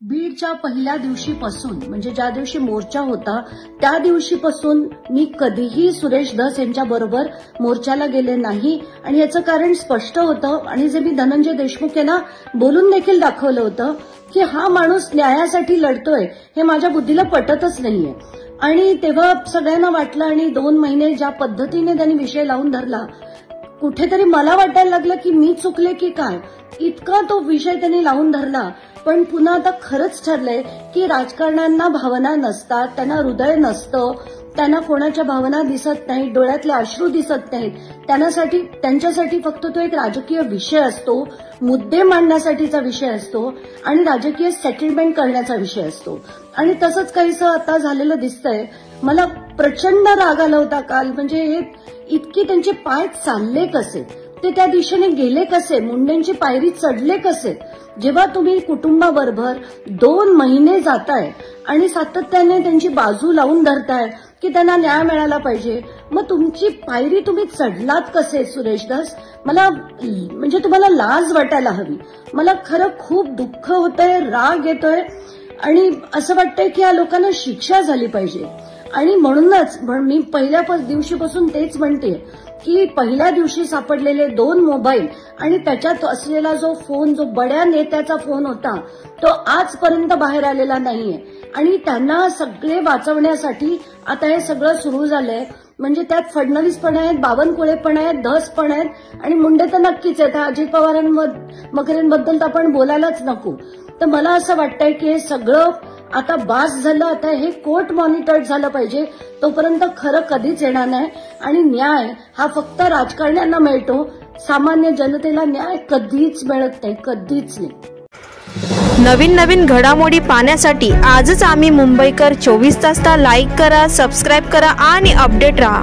बीडच्या पहिल्या दिवशीपासून म्हणजे ज्या दिवशी मोर्चा होता त्या दिवशीपासून मी कधीही सुरेश धस यांच्या बरोबर मोर्चाला गेले नाही आणि याचं कारण स्पष्ट होतं आणि जे मी धनंजय देशमुख यांना बोलून देखील दाखवलं होतं की हा माणूस न्यायासाठी लढतोय हे माझ्या बुद्धीला पटतच नाहीये। आणि तेव्हा सगळ्यांना वाटलं आणि 2 महिने ज्या पद्धतीने त्यांनी विषय लावून धरला कुठेतरी मला वाटायला लागलं की मी चुकले की काय, इतका तो विषय त्यांनी लावून धरला। पण पुन्हा आता खरंच ठरलंय की राजकारण्यांना भावना नसतात, त्यांना हृदय नसतं, त्यांना कोणाच्या भावना दिसत नाहीत, डोळ्यातले अश्रू दिसत नाहीत, त्यांच्यासाठी फक्त तो एक राजकीय विषय असतो, मुद्दे मांडण्यासाठीचा विषय असतो आणि राजकीय सेटलमेंट करण्याचा विषय असतो। आणि तसंच काहीसं आता झालेलं दिसतंय। मला प्रचंड राग आला होता काल, म्हणजे हे इतकी त्यांचे पाय चालले कसे, ते त्या दिशेने गेले कसे, मुंडेंची पायरी चढले कसे। जेव्हा तुम्ही कुटुंबाबरोबर 2 महिने जाताय आणि सातत्याने त्यांची बाजू लावून धरताय की त्यांना न्याय मिळाला पाहिजे, मग तुमची पायरी तुम्ही चढलात कसे सुरेश धस? मला म्हणजे तुम्हाला लाज वाटायला हवी। मला खरं खूप दुःख होतंय, राग येतोय आणि असं वाटतंय की या लोकांना शिक्षा झाली पाहिजे। आणि म्हणूनच मी पहिल्या दिवशीपासून तेच म्हणते की पहिल्या दिवशी सापडलेले 2 मोबाईल आणि त्याच्यात असलेला जो फोन, जो बड्या नेत्याचा फोन होता, तो आजपर्यंत बाहेर आलेला नाहीये आणि त्यांना सगळे वाचवण्यासाठी आता हे सगळं सुरू झालंय। म्हणजे त्यात फडणवीस पण आहेत, बावनकुळे पण आहेत, धस पण आहेत आणि मुंडे तर नक्कीच आहेत। अजित पवारांबद्दल तर आपण बोलायलाच नको। तर मला असं वाटतंय की हे सगळं आता बास झालं, आता हे कोर्ट मॉनिटर्ड झालं पाहिजे, तोपर्यंत खरं कधीच येणार नाही। आणि न्याय हा फक्त राजकारण्यांना मिळतो, सामान्य जनतेला न्याय कधीच मिळत नाही, कधीच नाही। नवीन घडामोडी पाहण्यासाठी आजच आम्ही मुंबईकर 24 तासला लाईक करा, सबस्क्राईब करा आणि अपडेट रहा।